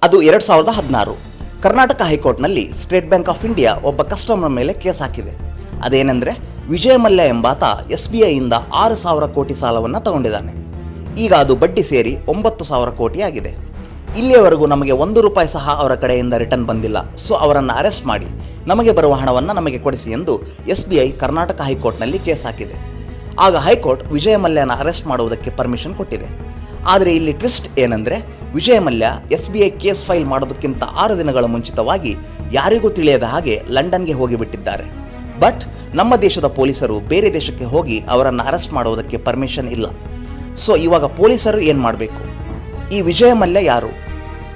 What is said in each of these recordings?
ಅದು 2016. ಕರ್ನಾಟಕ ಹೈಕೋರ್ಟ್ನಲ್ಲಿ state bank of India ಒಬ್ಬ ಕಸ್ಟಮರ್ ಮೇಲೆ ಕೇಸ್ ಹಾಕಿದೆ. ಅದೇನೆಂದರೆ, ವಿಜಯ ಮಲ್ಯ ಎಂಬಾತ SBIಯಿಂದ 6,000 ಕೋಟಿ ಸಾಲವನ್ನು ತಗೊಂಡಿದ್ದಾನೆ. ಈಗ ಅದು ಬಡ್ಡಿ ಸೇರಿ 9,000 ಕೋಟಿ ಆಗಿದೆ. ಇಲ್ಲಿಯವರೆಗೂ ನಮಗೆ 1 ರೂಪಾಯಿ ಸಹ ಅವರ ಕಡೆಯಿಂದ ರಿಟರ್ನ್ ಬಂದಿಲ್ಲ. ಸೊ ಅವರನ್ನು ಅರೆಸ್ಟ್ ಮಾಡಿ ನಮಗೆ ಬರುವ ಹಣವನ್ನು ನಮಗೆ ಕೊಡಿಸಿ ಎಂದು SBI ಕರ್ನಾಟಕ ಹೈಕೋರ್ಟ್ನಲ್ಲಿ ಕೇಸ್ ಹಾಕಿದೆ. ಆಗ ಹೈಕೋರ್ಟ್ ವಿಜಯ ಮಲ್ಯನ ಅರೆಸ್ಟ್ ಮಾಡುವುದಕ್ಕೆ ಪರ್ಮಿಷನ್ ಕೊಟ್ಟಿದೆ. ಆದರೆ ಇಲ್ಲಿ ಟ್ವಿಸ್ಟ್ ಏನೆಂದರೆ, ವಿಜಯ ಮಲ್ಯ SBI ಕೇಸ್ ಫೈಲ್ ಮಾಡೋದಕ್ಕಿಂತ 6 ದಿನಗಳ ಮುಂಚಿತವಾಗಿ ಯಾರಿಗೂ ತಿಳಿಯದ ಹಾಗೆ ಲಂಡನ್ಗೆ ಹೋಗಿಬಿಟ್ಟಿದ್ದಾರೆ. ಬಟ್ ನಮ್ಮ ದೇಶದ ಪೊಲೀಸರು ಬೇರೆ ದೇಶಕ್ಕೆ ಹೋಗಿ ಅವರನ್ನು ಅರೆಸ್ಟ್ ಮಾಡುವುದಕ್ಕೆ ಪರ್ಮಿಷನ್ ಇಲ್ಲ. ಸೊ ಇವಾಗ ಪೊಲೀಸರು ಏನು ಮಾಡಬೇಕು? ಈ ವಿಜಯ ಮಲ್ಯ ಯಾರು?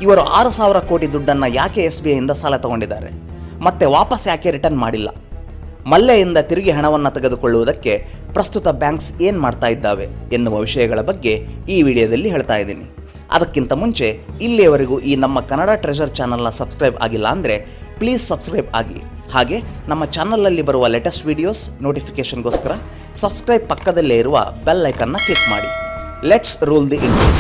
ಇವರು 6,000 ಕೋಟಿ ದುಡ್ಡನ್ನು ಯಾಕೆ SBIಯಿಂದ ಸಾಲ ತಗೊಂಡಿದ್ದಾರೆ? ಮತ್ತೆ ವಾಪಸ್ ಯಾಕೆ ರಿಟರ್ನ್ ಮಾಡಿಲ್ಲ? ಮಲ್ಯದಿಂದ ತಿರುಗಿ ಹಣವನ್ನು ತೆಗೆದುಕೊಳ್ಳುವುದಕ್ಕೆ ಪ್ರಸ್ತುತ ಬ್ಯಾಂಕ್ಸ್ ಏನು ಮಾಡ್ತಾ ಇದ್ದಾವೆ ಎನ್ನುವ ವಿಷಯಗಳ ಬಗ್ಗೆ ಈ ವಿಡಿಯೋದಲ್ಲಿ ಹೇಳ್ತಾ ಇದ್ದೀನಿ. ಅದಕ್ಕಿಂತ ಮುಂಚೆ ಇಲ್ಲಿಯವರೆಗೂ ಈ ನಮ್ಮ ಕನ್ನಡ ಟ್ರೆಷರ್ ಚಾನಲ್ನ ಸಬ್ಸ್ಕ್ರೈಬ್ ಆಗಿಲ್ಲ ಅಂದರೆ ಪ್ಲೀಸ್ ಸಬ್ಸ್ಕ್ರೈಬ್ ಆಗಿ. ಹಾಗೆ ನಮ್ಮ ಚಾನಲಲ್ಲಿ ಬರುವ ಲೇಟೆಸ್ಟ್ ವಿಡಿಯೋಸ್ ನೋಟಿಫಿಕೇಷನ್ಗೋಸ್ಕರ ಸಬ್ಸ್ಕ್ರೈಬ್ ಪಕ್ಕದಲ್ಲೇ ಇರುವ ಬೆಲ್ ಐಕನ್ನ ಕ್ಲಿಕ್ ಮಾಡಿ. Let's rule the India.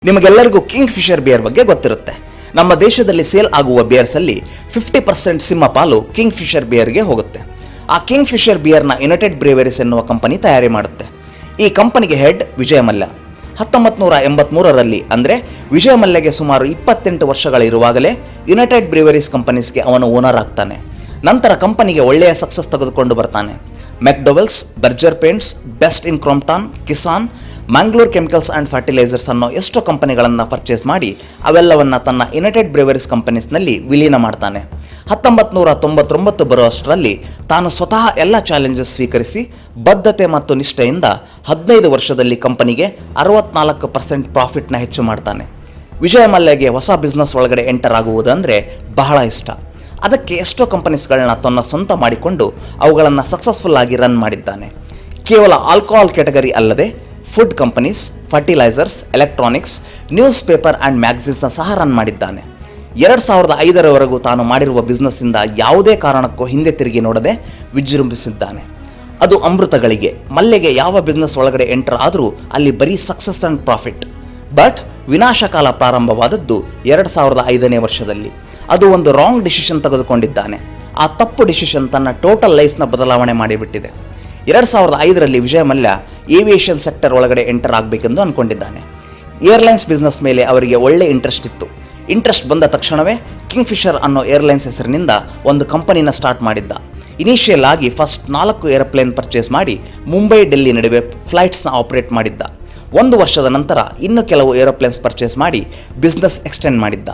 ನಿಮಗೆಲ್ಲರಿಗೂ ಕಿಂಗ್ ಫಿಶರ್ ಬಿಯರ್ ಬಗ್ಗೆ ಗೊತ್ತಿರುತ್ತೆ. ನಮ್ಮ ದೇಶದಲ್ಲಿ ಸೇಲ್ ಆಗುವ ಬಿಯರ್ಸಲ್ಲಿ 50% ಸಿಂಹ ಪಾಲು ಕಿಂಗ್ ಫಿಶರ್ ಬಿಯರ್ಗೆ ಹೋಗುತ್ತೆ. ಆ ಕಿಂಗ್ ಫಿಶರ್ ಬಿಯರ್ನ ಯುನೈಟೆಡ್ ಬ್ರೇವರೀಸ್ ಎನ್ನುವ ಕಂಪನಿ ತಯಾರಿ ಮಾಡುತ್ತೆ. ಈ ಕಂಪನಿಗೆ ಹೆಡ್ ವಿಜಯ ಮಲ್ಯ. 1983ರಲ್ಲಿ ಅಂದರೆ ವಿಜಯ ಮಲ್ಯಗೆ ಸುಮಾರು 28 ವರ್ಷಗಳಿರುವಾಗಲೇ ಯುನೈಟೆಡ್ ಬ್ರೇವರೀಸ್ ಕಂಪನೀಸ್ಗೆ ಅವನು ಓನರ್ ಆಗ್ತಾನೆ. ನಂತರ ಕಂಪನಿಗೆ ಒಳ್ಳೆಯ ಸಕ್ಸಸ್ ತೆಗೆದುಕೊಂಡು ಬರ್ತಾನೆ. McDowell's, Berger paints, Best in Crompton, Kisan, Mangalore chemicals and fertilisers ಅನ್ನೋ ಎಷ್ಟೋ ಕಂಪನಿಗಳನ್ನು ಪರ್ಚೇಸ್ ಮಾಡಿ ಅವೆಲ್ಲವನ್ನು ತನ್ನ ಯುನೈಟೆಡ್ ಬ್ರೇವರೀಸ್ ಕಂಪನೀಸ್ನಲ್ಲಿ ವಿಲೀನ ಮಾಡ್ತಾನೆ. 1999 ಬರುವಷ್ಟರಲ್ಲಿ ತಾನು ಸ್ವತಃ ಎಲ್ಲ ಚಾಲೆಂಜಸ್ ಸ್ವೀಕರಿಸಿ ಬದ್ಧತೆ ಮತ್ತು ನಿಷ್ಠೆಯಿಂದ 15 ವರ್ಷದಲ್ಲಿ ಕಂಪನಿಗೆ 64% ಪ್ರಾಫಿಟ್ನ ಹೆಚ್ಚು ಮಾಡ್ತಾನೆ. ವಿಜಯ ಮಲ್ಯಗೆ ಹೊಸ ಬಿಸ್ನೆಸ್ ಒಳಗಡೆ ಎಂಟರ್ ಆಗುವುದಂದರೆ ಬಹಳ ಇಷ್ಟ. ಅದಕ್ಕೆ ಎಷ್ಟೋ ಕಂಪನೀಸ್ಗಳನ್ನ ತನ್ನ ಸ್ವಂತ ಮಾಡಿಕೊಂಡು ಅವುಗಳನ್ನು ಸಕ್ಸಸ್ಫುಲ್ ಆಗಿ ರನ್ ಮಾಡಿದ್ದಾನೆ. ಕೇವಲ ಆಲ್ಕೋಹಾಲ್ ಕ್ಯಾಟಗರಿ ಅಲ್ಲದೆ food companies, fertilisers, electronics, newspaper and ಮ್ಯಾಗಝಿನ್ಸ್ನ ಸಹ ರನ್ ಮಾಡಿದ್ದಾನೆ. 2005ರವರೆಗೂ ತಾನು ಮಾಡಿರುವ ಬಿಸ್ನೆಸ್ಸಿಂದ ಯಾವುದೇ ಕಾರಣಕ್ಕೂ ಹಿಂದೆ ತಿರುಗಿ ನೋಡದೆ ವಿಜೃಂಭಿಸಿದ್ದಾನೆ. ಅದು ಅಮೃತಗಳಿಗೆ. ಮಲ್ಯಗೆ ಯಾವ ಬಿಸ್ನೆಸ್ ಒಳಗಡೆ ಎಂಟರ್ ಆದರೂ ಅಲ್ಲಿ ಬರೀ ಸಕ್ಸಸ್ ಆ್ಯಂಡ್ ಪ್ರಾಫಿಟ್. ಬಟ್ ವಿನಾಶಕಾಲ ಪ್ರಾರಂಭವಾದದ್ದು 2005ನೇ ವರ್ಷದಲ್ಲಿ. ಅದು ಒಂದು ರಾಂಗ್ ಡಿಸಿಷನ್ ತೆಗೆದುಕೊಂಡಿದ್ದಾನೆ. ಆ ತಪ್ಪು ಡಿಸಿಷನ್ ತನ್ನ ಟೋಟಲ್ ಲೈಫ್ನ ಬದಲಾವಣೆ ಮಾಡಿಬಿಟ್ಟಿದೆ. 2005ರಲ್ಲಿ ವಿಜಯ ಮಲ್ಯ ಏವಿಯೇಷನ್ ಸೆಕ್ಟರ್ ಒಳಗಡೆ ಎಂಟರ್ ಆಗಬೇಕೆಂದು ಅಂದ್ಕೊಂಡಿದ್ದಾನೆ. ಏರ್ಲೈನ್ಸ್ ಬಿಸ್ನೆಸ್ ಮೇಲೆ ಅವರಿಗೆ ಒಳ್ಳೆ ಇಂಟ್ರೆಸ್ಟ್ ಇತ್ತು. ಇಂಟ್ರೆಸ್ಟ್ ಬಂದ ತಕ್ಷಣವೇ ಕಿಂಗ್ ಫಿಶರ್ ಅನ್ನೋ ಏರ್ಲೈನ್ಸ್ ಹೆಸರಿನಿಂದ ಒಂದು ಕಂಪನಿನ ಸ್ಟಾರ್ಟ್ ಮಾಡಿದ್ದ. ಇನಿಷಿಯಲ್ ಆಗಿ ಫಸ್ಟ್ 4 ಏರೋಪ್ಲೇನ್ ಪರ್ಚೇಸ್ ಮಾಡಿ ಮುಂಬೈ ಡೆಲ್ಲಿ ನಡುವೆ ಫ್ಲೈಟ್ಸ್ನ ಆಪರೇಟ್ ಮಾಡಿದ್ದ. 1 ವರ್ಷದ ನಂತರ ಇನ್ನು ಕೆಲವು ಏರೋಪ್ಲೇನ್ಸ್ ಪರ್ಚೇಸ್ ಮಾಡಿ ಬಿಸ್ನೆಸ್ ಎಕ್ಸ್ಟೆಂಡ್ ಮಾಡಿದ್ದ.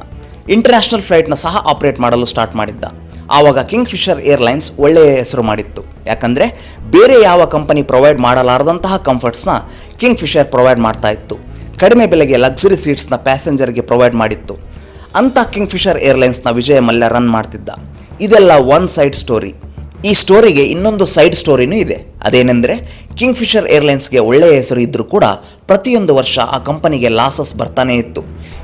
ಇಂಟರ್ನ್ಯಾಷನಲ್ ಫ್ಲೈಟ್ನ ಸಹ ಆಪರೇಟ್ ಮಾಡಲು ಸ್ಟಾರ್ಟ್ ಮಾಡಿದ್ದ. ಆವಾಗ ಕಿಂಗ್ ಫಿಶರ್ ಏರ್ಲೈನ್ಸ್ ಒಳ್ಳೆಯ ಹೆಸರು ಮಾಡಿತ್ತು. ಯಾಕಂದರೆ ಬೇರೆ ಯಾವ ಕಂಪನಿ ಪ್ರೊವೈಡ್ ಮಾಡಲಾರದಂತಹ ಕಂಫರ್ಟ್ಸ್ನ ಕಿಂಗ್ ಫಿಶರ್ ಪ್ರೊವೈಡ್ ಮಾಡ್ತಾ ಇತ್ತು. ಕಡಿಮೆ ಬೆಲೆಗೆ ಲಕ್ಸುರಿ ಸೀಟ್ಸ್ನ ಪ್ಯಾಸೆಂಜರ್ಗೆ ಪ್ರೊವೈಡ್ ಮಾಡಿತ್ತು. ಅಂಥ ಕಿಂಗ್ ಫಿಶರ್ ಏರ್ಲೈನ್ಸ್ನ ವಿಜಯ ಮಲ್ಯ ರನ್ ಮಾಡ್ತಿದ್ದ. ಇದೆಲ್ಲ ಒನ್ ಸೈಡ್ ಸ್ಟೋರಿ. ಈ ಸ್ಟೋರಿಗೆ ಇನ್ನೊಂದು ಸೈಡ್ ಸ್ಟೋರಿನೂ ಇದೆ. ಅದೇನೆಂದರೆ, ಕಿಂಗ್ ಫಿಶರ್ ಏರ್ಲೈನ್ಸ್ಗೆ ಒಳ್ಳೆಯ ಹೆಸರು ಇದ್ದರೂ ಕೂಡ ಪ್ರತಿಯೊಂದು ವರ್ಷ ಆ ಕಂಪನಿಗೆ ಲಾಸಸ್ ಬರ್ತಾನೇ ಇತ್ತು.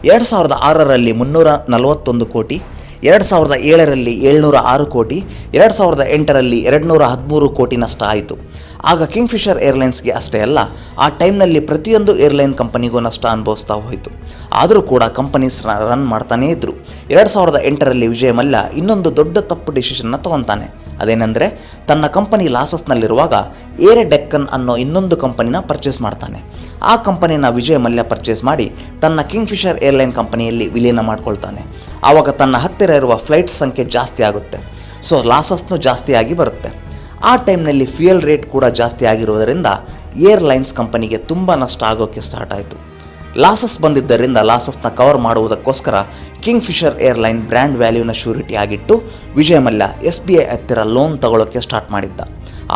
2006ರಲ್ಲಿ 341 ಕೋಟಿ, 2007ರಲ್ಲಿ 706 ಕೋಟಿ, 2008ರಲ್ಲಿ 213 ಕೋಟಿ ನಷ್ಟ ಆಯಿತು. ಆಗ ಕಿಂಗ್ ಫಿಶರ್ ಏರ್ಲೈನ್ಸ್ಗೆ ಅಷ್ಟೇ ಅಲ್ಲ, ಆ ಟೈಮ್ನಲ್ಲಿ ಪ್ರತಿಯೊಂದು ಏರ್ಲೈನ್ ಕಂಪನಿಗೂ ನಷ್ಟ ಅನುಭವಿಸ್ತಾ ಹೋಯಿತು. ಆದರೂ ಕೂಡ ಕಂಪನೀಸ್ ರನ್ ಮಾಡ್ತಾನೇ ಇದ್ದರು. 2008ರಲ್ಲಿ ವಿಜಯ ಮಲ್ಯ ಇನ್ನೊಂದು ದೊಡ್ಡ ತಪ್ಪು ಡಿಸಿಷನ್ನ ತೊಗೊತಾನೆ. ಅದೇನೆಂದರೆ, ತನ್ನ ಕಂಪನಿ ಲಾಸಸ್ನಲ್ಲಿರುವಾಗ ಏರ್ ಡೆಕ್ಕನ್ ಅನ್ನೋ ಇನ್ನೊಂದು ಕಂಪನಿನ ಪರ್ಚೇಸ್ ಮಾಡ್ತಾನೆ. ಆ ಕಂಪನಿನ ವಿಜಯ ಮಲ್ಯ ಪರ್ಚೇಸ್ ಮಾಡಿ ತನ್ನ ಕಿಂಗ್ ಫಿಶರ್ ಏರ್ಲೈನ್ ಕಂಪನಿಯಲ್ಲಿ ವಿಲೀನ ಮಾಡ್ಕೊಳ್ತಾನೆ. ಆವಾಗ ತನ್ನ ಹತ್ತಿರ ಇರುವ ಫ್ಲೈಟ್ಸ್ ಸಂಖ್ಯೆ ಜಾಸ್ತಿ ಆಗುತ್ತೆ. ಸೊ ಲಾಸಸ್ನೂ ಜಾಸ್ತಿ ಆಗಿ ಬರುತ್ತೆ. ಆ ಟೈಮ್ನಲ್ಲಿ ಫ್ಯೂಯಲ್ ರೇಟ್ ಕೂಡ ಜಾಸ್ತಿ ಆಗಿರುವುದರಿಂದ ಏರ್ಲೈನ್ಸ್ ಕಂಪನಿಗೆ ತುಂಬ ನಷ್ಟ ಆಗೋಕ್ಕೆ ಸ್ಟಾರ್ಟ್ ಆಯಿತು. ಲಾಸಸ್ ಬಂದಿದ್ದರಿಂದ ಲಾಸಸ್ನ ಕವರ್ ಮಾಡುವುದಕ್ಕೋಸ್ಕರ ಕಿಂಗ್ ಫಿಶರ್ ಏರ್ಲೈನ್ ಬ್ರ್ಯಾಂಡ್ ವ್ಯಾಲ್ಯೂನ ಶ್ಯೂರಿಟಿ ಆಗಿಟ್ಟು ವಿಜಯ ಮಲ್ಯ SBI ಹತ್ತಿರ ಲೋನ್ ತಗೊಳ್ಳೋಕ್ಕೆ ಸ್ಟಾರ್ಟ್ ಮಾಡಿದ್ದ.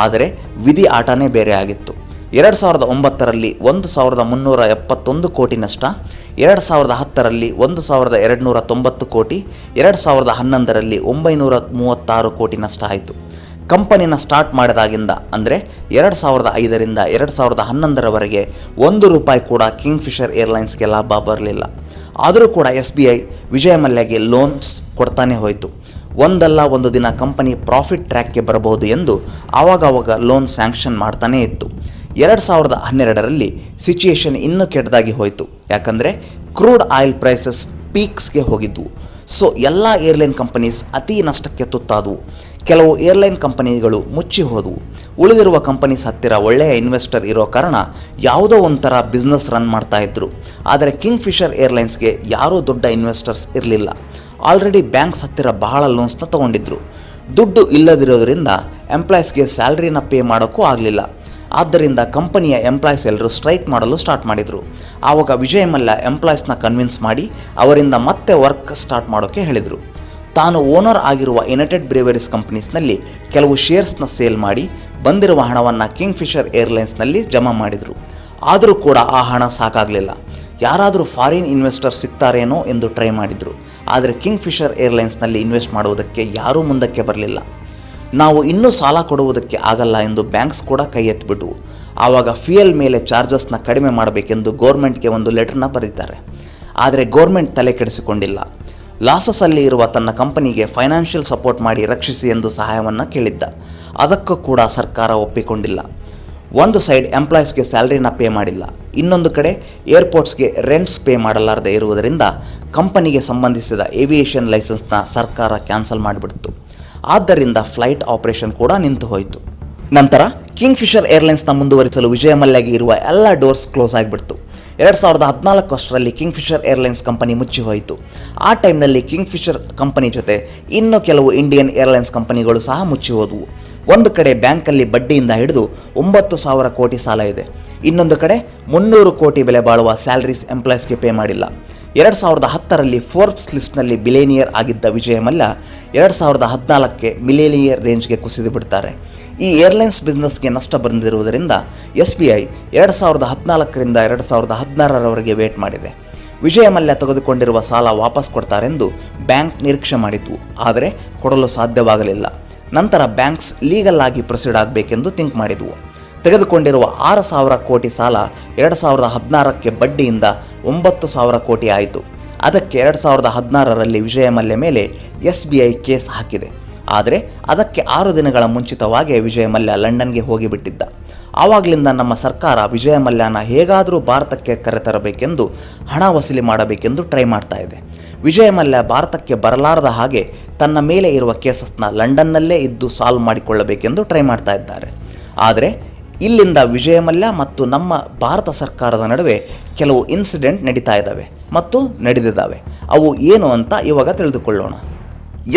ಆದರೆ ವಿಧಿ ಆಟನೇ ಬೇರೆ ಆಗಿತ್ತು. 2009ರಲ್ಲಿ 1,371 ಕೋಟಿ ನಷ್ಟ, 2010ರಲ್ಲಿ 1,290 ಕೋಟಿ, 2011ರಲ್ಲಿ 936 ಕೋಟಿ ನಷ್ಟ ಆಯಿತು. ಕಂಪನಿನ ಸ್ಟಾರ್ಟ್ ಮಾಡಿದಾಗಿಂದ ಅಂದರೆ 2005ರಿಂದ 2011ರವರೆಗೆ 1 ರೂಪಾಯಿ ಕೂಡ ಕಿಂಗ್ ಫಿಶರ್ ಏರ್ಲೈನ್ಸ್ಗೆ ಲಾಭ ಬರಲಿಲ್ಲ. ಆದರೂ ಕೂಡ SBI ವಿಜಯ ಮಲ್ಯಗೆ ಲೋನ್ಸ್ ಕೊಡ್ತಾನೆ ಹೋಯಿತು. ಒಂದಲ್ಲ ಒಂದು ದಿನ ಕಂಪನಿ ಪ್ರಾಫಿಟ್ ಟ್ರ್ಯಾಕ್ಗೆ ಬರಬಹುದು ಎಂದು ಆವಾಗವಾಗ ಲೋನ್ ಸ್ಯಾಂಕ್ಷನ್ ಮಾಡ್ತಾನೇ ಇತ್ತು. 2012ರಲ್ಲಿ ಸಿಚುಯೇಷನ್ ಇನ್ನೂ ಕೆಟ್ಟದಾಗಿ ಹೋಯಿತು. ಯಾಕಂದರೆ ಕ್ರೂಡ್ ಆಯಿಲ್ ಪ್ರೈಸಸ್ ಪೀಕ್ಸ್ಗೆ ಹೋಗಿದ್ವು. ಸೊ ಎಲ್ಲ ಏರ್ಲೈನ್ ಕಂಪನೀಸ್ ಅತಿ ನಷ್ಟಕ್ಕೆ ತುತ್ತಾದವು. ಕೆಲವು ಏರ್ಲೈನ್ ಕಂಪನಿಗಳು ಮುಚ್ಚಿ ಹೋದವು. ಉಳಿದಿರುವ ಕಂಪನೀಸ್ ಹತ್ತಿರ ಒಳ್ಳೆಯ ಇನ್ವೆಸ್ಟರ್ ಇರೋ ಕಾರಣ ಯಾವುದೋ ಒಂಥರ ಬಿಸ್ನೆಸ್ ರನ್ ಮಾಡ್ತಾ ಇದ್ರು. ಆದರೆ ಕಿಂಗ್ ಫಿಶರ್ ಏರ್ಲೈನ್ಸ್ಗೆ ಯಾರೂ ದೊಡ್ಡ ಇನ್ವೆಸ್ಟರ್ಸ್ ಇರಲಿಲ್ಲ. ಆಲ್ರೆಡಿ ಬ್ಯಾಂಕ್ಸ್ ಹತ್ತಿರ ಬಹಳ ಲೋನ್ಸ್ನ ತೊಗೊಂಡಿದ್ರು. ದುಡ್ಡು ಇಲ್ಲದಿರೋದ್ರಿಂದ ಎಂಪ್ಲಾಯೀಸ್ಗೆ ಸ್ಯಾಲ್ರಿನ ಪೇ ಮಾಡೋಕ್ಕೂ ಆಗಲಿಲ್ಲ. ಆದ್ದರಿಂದ ಕಂಪನಿಯ ಎಂಪ್ಲಾಯೀಸ್ ಎಲ್ಲರೂ ಸ್ಟ್ರೈಕ್ ಮಾಡಲು ಸ್ಟಾರ್ಟ್ ಮಾಡಿದರು. ಆವಾಗ ವಿಜಯ್ ಮಲ್ಯ ಎಂಪ್ಲಾಯೀಸ್ನ ಕನ್ವಿನ್ಸ್ ಮಾಡಿ ಅವರಿಂದ ಮತ್ತೆ ವರ್ಕ್ ಸ್ಟಾರ್ಟ್ ಮಾಡೋಕ್ಕೆ ಹೇಳಿದರು. ತಾನು ಓನರ್ ಆಗಿರುವ ಯುನೈಟೆಡ್ ಬ್ರೇವರೀಸ್ ಕಂಪನೀಸ್ನಲ್ಲಿ ಕೆಲವು ಶೇರ್ಸ್ನ ಸೇಲ್ ಮಾಡಿ ಬಂದಿರುವ ಹಣವನ್ನು ಕಿಂಗ್ ಫಿಶರ್ ಏರ್ಲೈನ್ಸ್ನಲ್ಲಿ ಜಮಾ ಮಾಡಿದರು. ಆದರೂ ಕೂಡ ಆ ಹಣ ಸಾಕಾಗಲಿಲ್ಲ. ಯಾರಾದರೂ ಫಾರಿನ್ ಇನ್ವೆಸ್ಟರ್ ಸಿಗ್ತಾರೇನೋ ಎಂದು ಟ್ರೈ ಮಾಡಿದರು. ಆದರೆ ಕಿಂಗ್ ಫಿಶರ್ ಏರ್ಲೈನ್ಸ್ನಲ್ಲಿ ಇನ್ವೆಸ್ಟ್ ಮಾಡುವುದಕ್ಕೆ ಯಾರೂ ಮುಂದಕ್ಕೆ ಬರಲಿಲ್ಲ. ನಾವು ಇನ್ನೂ ಸಾಲ ಕೊಡುವುದಕ್ಕೆ ಆಗಲ್ಲ ಎಂದು ಬ್ಯಾಂಕ್ಸ್ ಕೂಡ ಕೈ ಎತ್ತಿಬಿಟ್ಟವು. ಆವಾಗ ಫ್ಯೂಯಲ್ ಮೇಲೆ ಚಾರ್ಜಸ್ನ ಕಡಿಮೆ ಮಾಡಬೇಕೆಂದು ಗೌರ್ಮೆಂಟ್ಗೆ ಒಂದು ಲೆಟರ್ನ ಬರೀತಾರೆ. ಆದರೆ ಗೌರ್ಮೆಂಟ್ ತಲೆ ಕೆಡಿಸಿಕೊಂಡಿಲ್ಲ. ಲಾಸಸ್ಸಲ್ಲಿ ಇರುವ ತನ್ನ ಕಂಪನಿಗೆ ಫೈನಾನ್ಷಿಯಲ್ ಸಪೋರ್ಟ್ ಮಾಡಿ ರಕ್ಷಿಸಿ ಎಂದು ಸಹಾಯವನ್ನು ಕೇಳಿದ್ದ. ಅದಕ್ಕೂ ಕೂಡ ಸರ್ಕಾರ ಒಪ್ಪಿಕೊಂಡಿಲ್ಲ. ಒಂದು ಸೈಡ್ ಎಂಪ್ಲಾಯೀಸ್ಗೆ ಸ್ಯಾಲ್ರಿನ ಪೇ ಮಾಡಿಲ್ಲ, ಇನ್ನೊಂದು ಕಡೆ ಏರ್ಪೋರ್ಟ್ಸ್ಗೆ ರೆಂಟ್ಸ್ ಪೇ ಮಾಡಲಾರದೆ ಇರುವುದರಿಂದ ಕಂಪನಿಗೆ ಸಂಬಂಧಿಸಿದ ಏವಿಯೇಷನ್ ಲೈಸೆನ್ಸ್ನ ಸರ್ಕಾರ ಕ್ಯಾನ್ಸಲ್ ಮಾಡಿಬಿಡ್ತು. ಆದ್ದರಿಂದ ಫ್ಲೈಟ್ ಆಪರೇಷನ್ ಕೂಡ ನಿಂತು ಹೋಯಿತು. ನಂತರ ಕಿಂಗ್ ಫಿಶರ್ ಏರ್ಲೈನ್ಸ್ನ ಮುಂದುವರಿಸಲು ವಿಜಯ ಮಲ್ಯಗೆ ಇರುವ ಎಲ್ಲ ಡೋರ್ಸ್ ಕ್ಲೋಸ್ ಆಗಿಬಿಡ್ತು. 2014 ಕಿಂಗ್ ಫಿಶರ್ ಏರ್ಲೈನ್ಸ್ ಕಂಪನಿ ಮುಚ್ಚಿ ಹೋಯಿತು. ಆ ಟೈಮ್ನಲ್ಲಿ ಕಿಂಗ್ ಫಿಶರ್ ಕಂಪನಿ ಜೊತೆ ಇನ್ನೂ ಕೆಲವು ಇಂಡಿಯನ್ ಏರ್ಲೈನ್ಸ್ ಕಂಪನಿಗಳು ಸಹ ಮುಚ್ಚಿ ಹೋದವು. ಒಂದು ಕಡೆ ಬ್ಯಾಂಕಲ್ಲಿ ಬಡ್ಡಿಯಿಂದ ಹಿಡಿದು 9,000 ಕೋಟಿ ಸಾಲ ಇದೆ. ಇನ್ನೊಂದು ಕಡೆ 300 ಕೋಟಿ ಬೆಲೆ ಬಾಳುವ ಸ್ಯಾಲರೀಸ್ ಎಂಪ್ಲಾಯೀಸ್ಗೆ ಪೇ ಮಾಡಿಲ್ಲ. 2010ರಲ್ಲಿ ಫೋರ್ಬ್ಸ್ ಲಿಸ್ಟ್ನಲ್ಲಿ ಬಿಲಿಯನಿಯರ್ ಆಗಿದ್ದ ವಿಜಯ ಮಲ್ಯ 2014ಕ್ಕೆ ಮಿಲಿಯನಿಯರ್ ರೇಂಜ್ಗೆ ಕುಸಿದು ಬಿಡ್ತಾರೆ. ಈ ಏರ್ಲೈನ್ಸ್ ಬಿಸ್ನೆಸ್ಗೆ ನಷ್ಟ ಬಂದಿರುವುದರಿಂದ SBI 2014ರಿಂದ 2016ರವರೆಗೆ ವೇಟ್ ಮಾಡಿದೆ. ವಿಜಯ ಮಲ್ಯ ತೆಗೆದುಕೊಂಡಿರುವ ಸಾಲ ವಾಪಸ್ ಕೊಡ್ತಾರೆಂದು ಬ್ಯಾಂಕ್ ನಿರೀಕ್ಷೆ ಮಾಡಿದ್ವು. ಆದರೆ ಕೊಡಲು ಸಾಧ್ಯವಾಗಲಿಲ್ಲ. ನಂತರ ಬ್ಯಾಂಕ್ಸ್ ಲೀಗಲ್ ಆಗಿ ಪ್ರೊಸೀಡ್ ಆಗಬೇಕೆಂದು ಥಿಂಕ್ ಮಾಡಿದ್ವು. ತೆಗೆದುಕೊಂಡಿರುವ 6,000 ಕೋಟಿ ಸಾಲ 2016ಕ್ಕೆ ಬಡ್ಡಿಯಿಂದ 9,000 ಕೋಟಿ ಆಯಿತು. ಅದಕ್ಕೆ 2016ರಲ್ಲಿ ವಿಜಯ ಮಲ್ಯ ಮೇಲೆ SBI ಕೇಸ್ ಹಾಕಿದೆ. ಆದರೆ ಅದಕ್ಕೆ 6 ದಿನಗಳ ಮುಂಚಿತವಾಗಿ ವಿಜಯ ಮಲ್ಯ ಲಂಡನ್ಗೆ ಹೋಗಿಬಿಟ್ಟಿದ್ದ. ಆವಾಗಲಿಂದ ನಮ್ಮ ಸರ್ಕಾರ ವಿಜಯ ಮಲ್ಯನ ಹೇಗಾದರೂ ಭಾರತಕ್ಕೆ ಕರೆತರಬೇಕೆಂದು ಹಣ ವಸೂಲಿ ಮಾಡಬೇಕೆಂದು ಟ್ರೈ ಮಾಡ್ತಾ ಇದೆ. ವಿಜಯ ಮಲ್ಯ ಭಾರತಕ್ಕೆ ಬರಲಾರದ ಹಾಗೆ ತನ್ನ ಮೇಲೆ ಇರುವ ಕೇಸಸ್ನ ಲಂಡನ್ನಲ್ಲೇ ಇದ್ದು ಸಾಲ್ವ್ ಮಾಡಿಕೊಳ್ಳಬೇಕೆಂದು ಟ್ರೈ ಮಾಡ್ತಾ ಇದ್ದಾರೆ. ಆದರೆ ಇಲ್ಲಿಂದ ವಿಜಯ ಮಲ್ಯ ಮತ್ತು ನಮ್ಮ ಭಾರತ ಸರ್ಕಾರದ ನಡುವೆ ಕೆಲವು ಇನ್ಸಿಡೆಂಟ್ ನಡೀತಾ ಇದ್ದಾವೆ ಮತ್ತು ನಡೆದಿದ್ದಾವೆ. ಅವು ಏನು ಅಂತ ಇವಾಗ ತಿಳಿದುಕೊಳ್ಳೋಣ.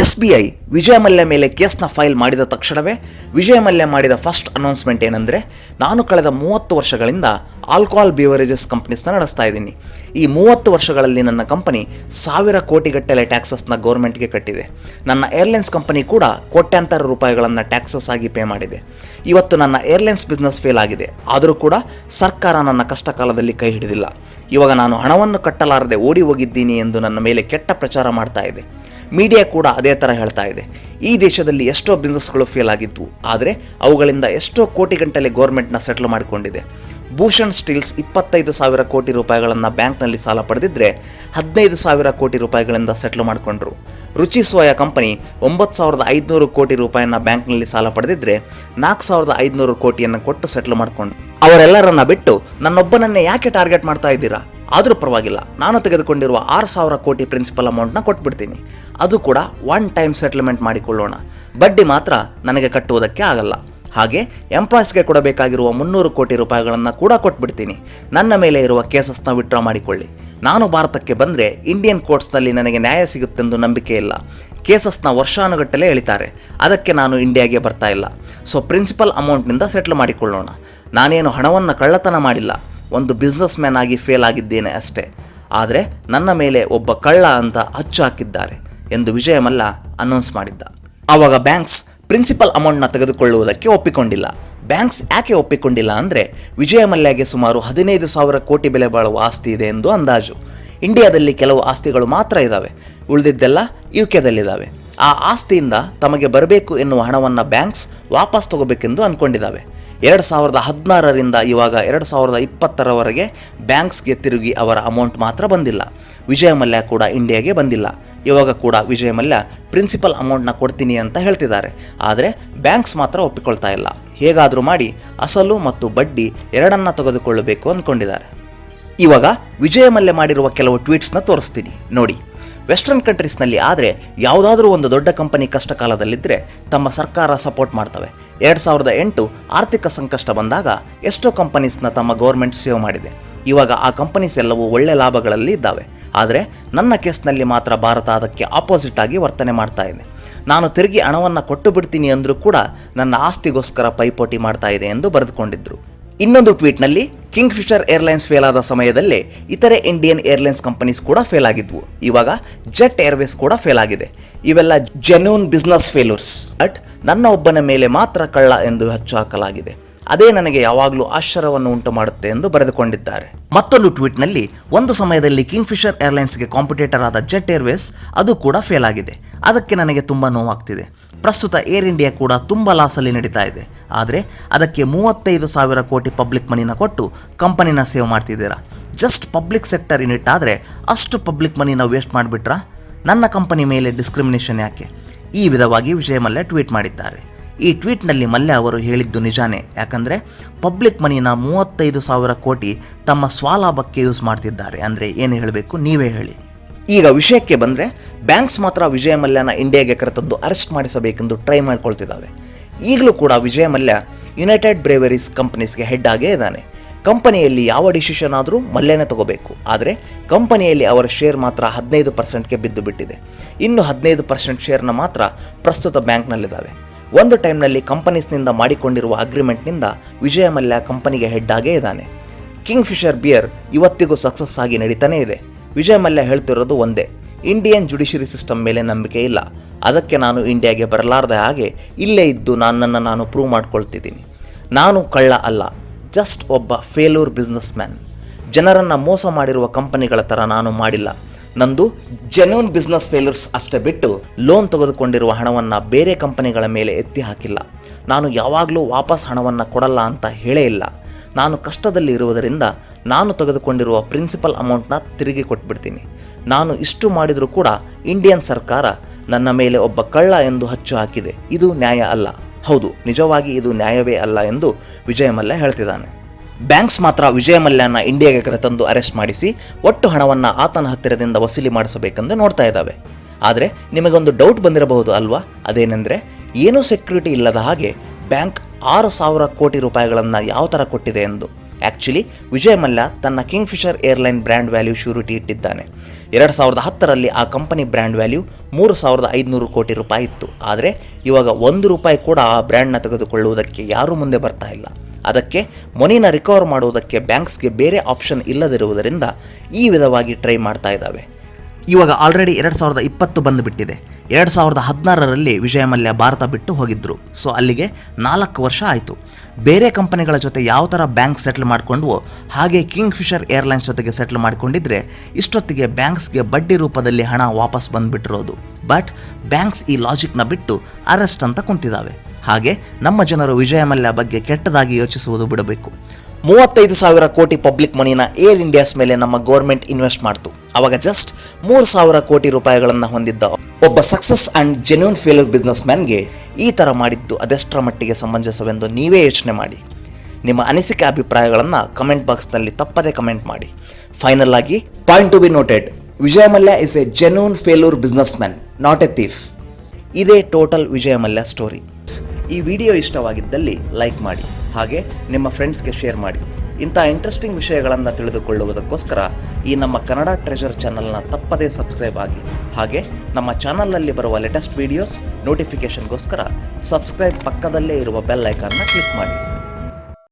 SBI ವಿಜಯ ಮಲ್ಯ ಮೇಲೆ ಕೇಸ್ನ ಫೈಲ್ ಮಾಡಿದ ತಕ್ಷಣವೇ ವಿಜಯ ಮಲ್ಯ ಮಾಡಿದ ಫಸ್ಟ್ ಅನೌನ್ಸ್ಮೆಂಟ್ ಏನಂದರೆ, ನಾನು ಕಳೆದ 30 ವರ್ಷಗಳಿಂದ ಆಲ್ಕೋಹಾಲ್ ಬಿವರೇಜಸ್ ಕಂಪ್ನೀಸ್ನ ನಡೆಸ್ತಾ ಇದ್ದೀನಿ. ಈ 30 ವರ್ಷಗಳಲ್ಲಿ ನನ್ನ ಕಂಪನಿ 1,000 ಕೋಟಿಗಟ್ಟಲೆ ಟ್ಯಾಕ್ಸಸ್ನ ಗೌರ್ಮೆಂಟ್ಗೆ ಕಟ್ಟಿದೆ. ನನ್ನ ಏರ್ಲೈನ್ಸ್ ಕಂಪನಿ ಕೂಡ ಕೋಟ್ಯಾಂತರ ರೂಪಾಯಿಗಳನ್ನು ಟ್ಯಾಕ್ಸಸ್ ಆಗಿ ಪೇ ಮಾಡಿದೆ. ಇವತ್ತು ನನ್ನ ಏರ್ಲೈನ್ಸ್ ಬಿಸ್ನೆಸ್ ಫೇಲ್ ಆಗಿದೆ. ಆದರೂ ಕೂಡ ಸರ್ಕಾರ ನನ್ನ ಕಷ್ಟ ಕಾಲದಲ್ಲಿ ಕೈ ಹಿಡಿದಿಲ್ಲ. ಇವಾಗ ನಾನು ಹಣವನ್ನು ಕಟ್ಟಲಾರದೆ ಓಡಿ ಹೋಗಿದ್ದೀನಿ ಎಂದು ನನ್ನ ಮೇಲೆ ಕೆಟ್ಟ ಪ್ರಚಾರ ಮಾಡ್ತಾ ಇದೆ. ಮೀಡಿಯಾ ಕೂಡ ಅದೇ ಥರ ಹೇಳ್ತಾ ಇದೆ. ಈ ದೇಶದಲ್ಲಿ ಎಷ್ಟೋ ಬಿಸ್ನೆಸ್ಗಳು ಫೇಲ್ ಆಗಿದ್ವು, ಆದರೆ ಅವುಗಳಿಂದ ಎಷ್ಟೋ ಕೋಟಿಗಟ್ಟಲೆ ಗೌರ್ಮೆಂಟ್ನ ಸೆಟ್ಲ್ ಮಾಡಿಕೊಂಡಿದೆ. ಭೂಷಣ್ ಸ್ಟೀಲ್ಸ್ 25,000 ಕೋಟಿ ರೂಪಾಯಿಗಳನ್ನು ಬ್ಯಾಂಕ್ನಲ್ಲಿ ಸಾಲ ಪಡೆದಿದ್ದರೆ 15,000 ಕೋಟಿ ರೂಪಾಯಿಗಳಿಂದ ಸೆಟ್ಲ್ ಮಾಡಿಕೊಂಡ್ರು. ರುಚಿ ಸೋಯಾ ಕಂಪನಿ 9,500 ಕೋಟಿ ರೂಪಾಯಿನ ಬ್ಯಾಂಕ್ನಲ್ಲಿ ಸಾಲ ಪಡೆದಿದ್ದರೆ 4,500 ಕೋಟಿಯನ್ನು ಕೊಟ್ಟು ಸೆಟ್ಲ್ ಮಾಡಿಕೊಂಡು ಅವರೆಲ್ಲರನ್ನ ಬಿಟ್ಟು ನನ್ನೊಬ್ಬನನ್ನೇ ಯಾಕೆ ಟಾರ್ಗೆಟ್ ಮಾಡ್ತಾ ಇದ್ದೀರಾ? ಆದರೂ ಪರವಾಗಿಲ್ಲ, ನಾನು ತೆಗೆದುಕೊಂಡಿರುವ 6,000 ಕೋಟಿ ಪ್ರಿನ್ಸಿಪಲ್ ಅಮೌಂಟ್ನ ಕೊಟ್ಬಿಡ್ತೀನಿ. ಅದು ಕೂಡ 1 ಟೈಮ್ ಸೆಟ್ಲ್ಮೆಂಟ್ ಮಾಡಿಕೊಳ್ಳೋಣ. ಬಡ್ಡಿ ಮಾತ್ರ ನನಗೆ ಕಟ್ಟುವುದಕ್ಕೆ ಆಗಲ್ಲ. ಹಾಗೆ ಎಂಪ್ಲಾಯೀಸ್ಗೆ ಕೊಡಬೇಕಾಗಿರುವ 300 ಕೋಟಿ ರೂಪಾಯಿಗಳನ್ನು ಕೂಡ ಕೊಟ್ಬಿಡ್ತೀನಿ. ನನ್ನ ಮೇಲೆ ಇರುವ ಕೇಸಸ್ನ ವಿಡ್ರಾ ಮಾಡಿಕೊಳ್ಳಿ. ನಾನು ಭಾರತಕ್ಕೆ ಬಂದರೆ ಇಂಡಿಯನ್ ಕೋರ್ಟ್ಸ್ನಲ್ಲಿ ನನಗೆ ನ್ಯಾಯ ಸಿಗುತ್ತೆಂದು ನಂಬಿಕೆ ಇಲ್ಲ. ಕೇಸಸ್ನ ವರ್ಷಾನುಗಟ್ಟಲೆ ಎಳಿತಾರೆ. ಅದಕ್ಕೆ ನಾನು ಇಂಡಿಯಾಗೆ ಬರ್ತಾ ಇಲ್ಲ. ಸೊ ಪ್ರಿನ್ಸಿಪಲ್ ಅಮೌಂಟ್ನಿಂದ ಸೆಟ್ಲ್ ಮಾಡಿಕೊಳ್ಳೋಣ. ನಾನೇನು ಹಣವನ್ನು ಕಳ್ಳತನ ಮಾಡಿಲ್ಲ, ಒಂದು ಬಿಸ್ನೆಸ್ ಮ್ಯಾನ್ ಆಗಿ ಫೇಲ್ ಆಗಿದ್ದೇನೆ ಅಷ್ಟೇ. ಆದರೆ ನನ್ನ ಮೇಲೆ ಒಬ್ಬ ಕಳ್ಳ ಅಂತ ಅಚ್ಚು ಹಾಕಿದ್ದಾರೆ ಎಂದು ವಿಜಯ ಮಲ್ಯ ಅನೌನ್ಸ್ ಮಾಡಿದ್ದ. ಆವಾಗ ಬ್ಯಾಂಕ್ಸ್ ಪ್ರಿನ್ಸಿಪಲ್ ಅಮೌಂಟ್ನ ತೆಗೆದುಕೊಳ್ಳುವುದಕ್ಕೆ ಒಪ್ಪಿಕೊಂಡಿಲ್ಲ. ಬ್ಯಾಂಕ್ಸ್ ಯಾಕೆ ಒಪ್ಪಿಕೊಂಡಿಲ್ಲ ಅಂದರೆ, ವಿಜಯ ಮಲ್ಯಗೆ ಸುಮಾರು 15,000 ಕೋಟಿ ಬೆಲೆ ಬಾಳುವ ಆಸ್ತಿ ಇದೆ ಎಂದು ಅಂದಾಜು. ಇಂಡಿಯಾದಲ್ಲಿ ಕೆಲವು ಆಸ್ತಿಗಳು ಮಾತ್ರ ಇದ್ದಾವೆ, ಉಳಿದಿದ್ದೆಲ್ಲ UKದಲ್ಲಿದ್ದಾವೆ. ಆ ಆಸ್ತಿಯಿಂದ ತಮಗೆ ಬರಬೇಕು ಎನ್ನುವ ಹಣವನ್ನು ಬ್ಯಾಂಕ್ಸ್ ವಾಪಸ್ ತಗೋಬೇಕೆಂದು ಅಂದ್ಕೊಂಡಿದ್ದಾವೆ. 2016ರಿಂದ ಇವಾಗ 2020ರವರೆಗೆ ಬ್ಯಾಂಕ್ಸ್ಗೆ ತಿರುಗಿ ಅವರ ಅಮೌಂಟ್ ಮಾತ್ರ ಬಂದಿಲ್ಲ. ವಿಜಯ ಮಲ್ಯ ಕೂಡ ಇಂಡಿಯಾಗೆ ಬಂದಿಲ್ಲ. ಇವಾಗ ಕೂಡ ವಿಜಯ್ ಮಲ್ಯ ಪ್ರಿನ್ಸಿಪಲ್ ಅಮೌಂಟ್ನ ಕೊಡ್ತೀನಿ ಅಂತ ಹೇಳ್ತಿದ್ದಾರೆ. ಆದರೆ ಬ್ಯಾಂಕ್ಸ್ ಮಾತ್ರ ಒಪ್ಪಿಕೊಳ್ತಾ ಇಲ್ಲ. ಹೇಗಾದರೂ ಮಾಡಿ ಅಸಲು ಮತ್ತು ಬಡ್ಡಿ ಎರಡನ್ನ ತೆಗೆದುಕೊಳ್ಳಬೇಕು ಅಂದ್ಕೊಂಡಿದ್ದಾರೆ. ಇವಾಗ ವಿಜಯ್ ಮಲ್ಯ ಮಾಡಿರುವ ಕೆಲವು ಟ್ವೀಟ್ಸ್ನ ತೋರಿಸ್ತೀನಿ ನೋಡಿ. ವೆಸ್ಟರ್ನ್ ಕಂಟ್ರೀಸ್ನಲ್ಲಿ ಆದರೆ ಯಾವುದಾದ್ರೂ ಒಂದು ದೊಡ್ಡ ಕಂಪನಿ ಕಷ್ಟ ಕಾಲದಲ್ಲಿದ್ದರೆ ತಮ್ಮ ಸರ್ಕಾರ ಸಪೋರ್ಟ್ ಮಾಡ್ತವೆ. 2008 ಆರ್ಥಿಕ ಸಂಕಷ್ಟ ಬಂದಾಗ ಎಷ್ಟೋ ಕಂಪನೀಸ್ನ ತಮ್ಮ ಗೌರ್ಮೆಂಟ್ ಸೇವ್ ಮಾಡಿದೆ. ಇವಾಗ ಆ ಕಂಪನೀಸ್ ಎಲ್ಲವೂ ಒಳ್ಳೆ ಲಾಭಗಳಲ್ಲಿ ಇದ್ದಾವೆ. ಆದರೆ ನನ್ನ ಕೇಸ್ನಲ್ಲಿ ಮಾತ್ರ ಭಾರತ ಅದಕ್ಕೆ ಆಪೋಸಿಟ್ ಆಗಿ ವರ್ತನೆ ಮಾಡ್ತಾ ಇದೆ. ನಾನು ತಿರುಗಿ ಹಣವನ್ನು ಕೊಟ್ಟು ಬಿಡ್ತೀನಿ ಅಂದರೂ ಕೂಡ ನನ್ನ ಆಸ್ತಿಗೋಸ್ಕರ ಪೈಪೋಟಿ ಮಾಡ್ತಾ ಇದೆ ಎಂದು ಬರೆದುಕೊಂಡಿದ್ದರು. ಇನ್ನೊಂದು ಟ್ವೀಟ್ನಲ್ಲಿ ಕಿಂಗ್ ಫಿಶರ್ ಏರ್ಲೈನ್ಸ್ ಫೇಲ್ ಆದ ಸಮಯದಲ್ಲೇ ಇತರೆ ಇಂಡಿಯನ್ ಏರ್ಲೈನ್ಸ್ ಕಂಪನೀಸ್ ಕೂಡ ಫೇಲ್ ಆಗಿದ್ವು. ಇವಾಗ ಜೆಟ್ ಏರ್ವೇಸ್ ಕೂಡ ಫೇಲ್ ಆಗಿದೆ. ಇವೆಲ್ಲ ಜೆನ್ಯೂನ್ ಬಿಸ್ನೆಸ್ ಫೇಲ್ಯೂರ್ಸ್. ಬಟ್ ನನ್ನ ಒಬ್ಬನ ಮೇಲೆ ಮಾತ್ರ ಕಳ್ಳ ಎಂದು ಹಚ್ಚು ಹಾಕಲಾಗಿದೆ. ಅದೇ ನನಗೆ ಯಾವಾಗಲೂ ಆಶ್ಚರ್ಯವನ್ನು ಉಂಟು ಮಾಡುತ್ತೆ ಎಂದು ಬರೆದುಕೊಂಡಿದ್ದಾರೆ. ಮತ್ತೊಂದು ಟ್ವೀಟ್ನಲ್ಲಿ ಒಂದು ಸಮಯದಲ್ಲಿ ಕಿಂಗ್ ಫಿಶರ್ ಏರ್ಲೈನ್ಸ್ಗೆ ಕಾಂಪಿಟೇಟರ್ ಆದ ಜೆಟ್ ಏರ್ವೇಸ್ ಅದು ಕೂಡ ಫೇಲ್ ಆಗಿದೆ. ಅದಕ್ಕೆ ನನಗೆ ತುಂಬ ನೋವಾಗ್ತಿದೆ. ಪ್ರಸ್ತುತ ಏರ್ ಇಂಡಿಯಾ ಕೂಡ ತುಂಬ ಲಾಸಲ್ಲಿ ನಡೀತಾ ಇದೆ. ಆದರೆ ಅದಕ್ಕೆ 35,000 ಕೋಟಿ ಪಬ್ಲಿಕ್ ಮನಿನ ಕೊಟ್ಟು ಕಂಪನಿನ ಸೇವ್ ಮಾಡ್ತಿದ್ದೀರಾ. ಜಸ್ಟ್ ಪಬ್ಲಿಕ್ ಸೆಕ್ಟರ್ ಯೂನಿಟ್ ಆದರೆ ಅಷ್ಟು ಪಬ್ಲಿಕ್ ಮನಿನ ವೇಸ್ಟ್ ಮಾಡಿಬಿಟ್ರಾ? ನನ್ನ ಕಂಪನಿ ಮೇಲೆ ಡಿಸ್ಕ್ರಿಮಿನೇಷನ್ ಯಾಕೆ? ಈ ವಿಧವಾಗಿ ವಿಜಯ್ ಮಲ್ಯ ಟ್ವೀಟ್ ಮಾಡಿದ್ದಾರೆ. ಈ ಟ್ವೀಟ್ನಲ್ಲಿ ಮಲ್ಯ ಅವರು ಹೇಳಿದ್ದು ನಿಜಾನೇ. ಯಾಕಂದರೆ ಪಬ್ಲಿಕ್ ಮನಿನ 35,000 ಕೋಟಿ ತಮ್ಮ ಸ್ವಲಾಭಕ್ಕೆ ಯೂಸ್ ಮಾಡ್ತಿದ್ದಾರೆ. ಅಂದರೆ ಏನು ಹೇಳಬೇಕು ನೀವೇ ಹೇಳಿ. ಈಗ ವಿಷಯಕ್ಕೆ ಬಂದರೆ ಬ್ಯಾಂಕ್ಸ್ ಮಾತ್ರ ವಿಜಯ್ ಮಲ್ಯನ ಇಂಡಿಯಾಗೆ ಕರೆತಂದು ಅರೆಸ್ಟ್ ಮಾಡಿಸಬೇಕೆಂದು ಟ್ರೈ ಮಾಡ್ಕೊಳ್ತಿದ್ದಾವೆ. ಈಗಲೂ ಕೂಡ ವಿಜಯ್ ಮಲ್ಯ ಯುನೈಟೆಡ್ ಬ್ರೇವರೀಸ್ ಕಂಪನೀಸ್ಗೆ ಹೆಡ್ ಆಗೇ ಇದ್ದಾನೆ. ಕಂಪನಿಯಲ್ಲಿ ಯಾವ ಡಿಸಿಷನ್ ಆದರೂ ಮಲ್ಯನೇ ತಗೋಬೇಕು. ಆದರೆ ಕಂಪನಿಯಲ್ಲಿ ಅವರ ಶೇರ್ ಮಾತ್ರ 15%ಗೆ ಬಿದ್ದು ಬಿಟ್ಟಿದೆ. ಇನ್ನು 15% ಶೇರ್ನ ಮಾತ್ರ ಪ್ರಸ್ತುತ ಬ್ಯಾಂಕ್ನಲ್ಲಿದ್ದಾವೆ. ಒಂದು ಟೈಮ್ನಲ್ಲಿ ಕಂಪನೀಸ್ನಿಂದ ಮಾಡಿಕೊಂಡಿರುವ ಅಗ್ರಿಮೆಂಟ್ನಿಂದ ವಿಜಯ್ ಮಲ್ಯ ಕಂಪನಿಗೆ ಹೆಡ್ ಆಗೇ ಇದ್ದಾನೆ. ಕಿಂಗ್ ಫಿಶರ್ ಬಿಯರ್ ಇವತ್ತಿಗೂ ಸಕ್ಸಸ್ ಆಗಿ ನಡೀತಾನೇ ಇದೆ. ವಿಜಯ್ ಮಲ್ಯ ಹೇಳ್ತಿರೋದು ಒಂದೇ, ಇಂಡಿಯನ್ ಜುಡಿಷರಿ ಸಿಸ್ಟಮ್ ಮೇಲೆ ನಂಬಿಕೆ ಇಲ್ಲ. ಅದಕ್ಕೆ ನಾನು ಇಂಡಿಯಾಗೆ ಬರಲಾರ್ದ ಹಾಗೆ ಇಲ್ಲೇ ಇದ್ದು ನನ್ನನ್ನು ನಾನು ಪ್ರೂವ್ ಮಾಡ್ಕೊಳ್ತಿದ್ದೀನಿ. ನಾನು ಕಳ್ಳ ಅಲ್ಲ, ಜಸ್ಟ್ ಒಬ್ಬ ಫೇಲ್ಯೂರ್ ಬಿಸ್ನೆಸ್ ಮ್ಯಾನ್. ಜನರನ್ನು ಮೋಸ ಮಾಡಿರುವ ಕಂಪನಿಗಳ ಥರ ನಾನು ಮಾಡಿಲ್ಲ. ನಂದು ಜೆನ್ಯೂನ್ ಬಿಸ್ನೆಸ್ ಫೇಲ್ಯೂರ್ಸ್ ಅಷ್ಟೇ ಬಿಟ್ಟು ಲೋನ್ ತೆಗೆದುಕೊಂಡಿರುವ ಹಣವನ್ನು ಬೇರೆ ಕಂಪನಿಗಳ ಮೇಲೆ ಎತ್ತಿ ಹಾಕಿಲ್ಲ. ನಾನು ಯಾವಾಗಲೂ ವಾಪಸ್ ಹಣವನ್ನು ಕೊಡಲ್ಲ ಅಂತ ಹೇಳೇ ಇಲ್ಲ. ನಾನು ಕಷ್ಟದಲ್ಲಿ ಇರುವುದರಿಂದ ನಾನು ತೆಗೆದುಕೊಂಡಿರುವ ಪ್ರಿನ್ಸಿಪಲ್ ಅಮೌಂಟ್ನ ತಿರುಗಿ ಕೊಟ್ಬಿಡ್ತೀನಿ. ನಾನು ಇಷ್ಟು ಮಾಡಿದರೂ ಕೂಡ ಇಂಡಿಯನ್ ಸರ್ಕಾರ ನನ್ನ ಮೇಲೆ ಒಬ್ಬ ಕಳ್ಳ ಎಂದು ಹಚ್ಚು ಹಾಕಿದೆ. ಇದು ನ್ಯಾಯ ಅಲ್ಲ. ಹೌದು, ನಿಜವಾಗಿ ಇದು ನ್ಯಾಯವೇ ಅಲ್ಲ ಎಂದು ವಿಜಯ್ ಮಲ್ಯ ಹೇಳ್ತಿದ್ದಾನೆ. ಬ್ಯಾಂಕ್ಸ್ ಮಾತ್ರ ವಿಜಯ್ ಮಲ್ಯನ ಇಂಡಿಯಾಗೆ ಕರೆತಂದು ಅರೆಸ್ಟ್ ಮಾಡಿಸಿ ಒಟ್ಟು ಹಣವನ್ನು ಆತನ ಹತ್ತಿರದಿಂದ ವಸೂಲಿ ಮಾಡಿಸಬೇಕೆಂದು ನೋಡ್ತಾ ಇದ್ದಾವೆ. ಆದರೆ ನಿಮಗೊಂದು ಡೌಟ್ ಬಂದಿರಬಹುದು ಅಲ್ವಾ? ಅದೇನೆಂದರೆ ಏನೂ ಸೆಕ್ಯೂರಿಟಿ ಇಲ್ಲದ ಹಾಗೆ ಬ್ಯಾಂಕ್ 6,000 ಕೋಟಿ ರೂಪಾಯಿಗಳನ್ನು ಯಾವ ಥರ ಕೊಟ್ಟಿದೆ ಎಂದು. ಆ್ಯಕ್ಚುಲಿ ವಿಜಯ್ ಮಲ್ಯ ತನ್ನ Kingfisher airline brand value surety ಇಟ್ಟಿದ್ದಾನೆ. 2010ರಲ್ಲಿ ಆ ಕಂಪನಿ ಬ್ರ್ಯಾಂಡ್ ವ್ಯಾಲ್ಯೂ 3,500 ಕೋಟಿ ರೂಪಾಯಿ ಇತ್ತು. ಆದರೆ ಇವಾಗ 1 ರೂಪಾಯಿ ಕೂಡ ಆ ಬ್ರ್ಯಾಂಡ್ನ ತೆಗೆದುಕೊಳ್ಳುವುದಕ್ಕೆ ಯಾರೂ ಮುಂದೆ ಬರ್ತಾ ಇಲ್ಲ. ಅದಕ್ಕೆ ಮನಿನ ರಿಕವರ್ ಮಾಡುವುದಕ್ಕೆ ಬ್ಯಾಂಕ್ಸ್ಗೆ ಬೇರೆ ಆಪ್ಷನ್ ಇಲ್ಲದಿರುವುದರಿಂದ ಈ ವಿಧವಾಗಿ ಟ್ರೈ ಮಾಡ್ತಾ ಇದ್ದಾವೆ. ಇವಾಗ ಆಲ್ರೆಡಿ 2020 ಬಂದುಬಿಟ್ಟಿದೆ. 2016ರಲ್ಲಿ ವಿಜಯ್ ಮಲ್ಯ ಭಾರತ ಬಿಟ್ಟು ಹೋಗಿದ್ದರು. ಸೊ ಅಲ್ಲಿಗೆ 4 ವರ್ಷ ಆಯಿತು. ಬೇರೆ ಕಂಪನಿಗಳ ಜೊತೆ ಯಾವ ಥರ ಬ್ಯಾಂಕ್ ಸೆಟ್ಲ್ ಮಾಡಿಕೊಂಡ್ವೋ ಹಾಗೆ ಕಿಂಗ್ ಫಿಶರ್ ಏರ್ಲೈನ್ಸ್ ಜೊತೆಗೆ ಸೆಟ್ಲ್ ಮಾಡಿಕೊಂಡಿದ್ರೆ ಇಷ್ಟೊತ್ತಿಗೆ ಬ್ಯಾಂಕ್ಸ್ಗೆ ಬಡ್ಡಿ ರೂಪದಲ್ಲಿ ಹಣ ವಾಪಸ್ ಬಂದುಬಿಟ್ಟಿರೋದು. ಬಟ್ ಬ್ಯಾಂಕ್ಸ್ ಈ ಲಾಜಿಕ್ನ ಬಿಟ್ಟು ಅರೆಸ್ಟ್ ಅಂತ ಕುಂತಿದ್ದಾವೆ. ಹಾಗೆ ನಮ್ಮ ಜನರು ವಿಜಯ್ ಮಲ್ಯ ಬಗ್ಗೆ ಕೆಟ್ಟದಾಗಿ ಯೋಚಿಸುವುದು ಬಿಡಬೇಕು. 35,000 ಕೋಟಿ ಪಬ್ಲಿಕ್ ಮನಿನ ಏರ್ ಇಂಡಿಯಾಸ್ ಮೇಲೆ ನಮ್ಮ ಗೌರ್ಮೆಂಟ್ ಇನ್ವೆಸ್ಟ್ ಮಾಡ್ತು. ಅವಾಗ ಜಸ್ಟ್ 3,000 ಕೋಟಿ ರೂಪಾಯಿಗಳನ್ನು ಹೊಂದಿದ್ದ ಒಬ್ಬ success and genuine failure business ಮ್ಯಾನ್ಗೆ ಈ ಥರ ಮಾಡಿದ್ದು ಅದೆಷ್ಟರ ಮಟ್ಟಿಗೆ ಸಮಂಜಸವೆಂದು ನೀವೇ ಯೋಚನೆ ಮಾಡಿ. ನಿಮ್ಮ ಅನಿಸಿಕೆ ಅಭಿಪ್ರಾಯಗಳನ್ನು ಕಮೆಂಟ್ ಬಾಕ್ಸ್ನಲ್ಲಿ ತಪ್ಪದೇ ಕಮೆಂಟ್ ಮಾಡಿ. ಫೈನಲ್ ಆಗಿ point to be noted, Vijay Mallya is A genuine failure business man, not A thief. ಇದೇ ಟೋಟಲ್ ವಿಜಯ್ ಮಲ್ಯ ಸ್ಟೋರಿ. ಈ ವಿಡಿಯೋ ಇಷ್ಟವಾಗಿದ್ದಲ್ಲಿ ಲೈಕ್ ಮಾಡಿ, ಹಾಗೆ ನಿಮ್ಮ ಫ್ರೆಂಡ್ಸ್ಗೆ ಶೇರ್ ಮಾಡಿ. ಇಂಥ ಇಂಟ್ರೆಸ್ಟಿಂಗ್ ವಿಷಯಗಳನ್ನು ತಿಳಿದುಕೊಳ್ಳುವುದಕ್ಕೋಸ್ಕರ ಈ ನಮ್ಮ ಕನ್ನಡ ಟ್ರೆಷರ್ ಚಾನಲ್ನ ತಪ್ಪದೇ ಸಬ್ಸ್ಕ್ರೈಬ್ ಆಗಿ. ಹಾಗೆ ನಮ್ಮ ಚಾನಲ್ನಲ್ಲಿ ಬರುವ ಲೇಟೆಸ್ಟ್ ವೀಡಿಯೋಸ್ ನೋಟಿಫಿಕೇಷನ್ಗೋಸ್ಕರ ಸಬ್ಸ್ಕ್ರೈಬ್ ಪಕ್ಕದಲ್ಲೇ ಇರುವ ಬೆಲ್ ಐಕಾನ್ನ ಕ್ಲಿಕ್ ಮಾಡಿ.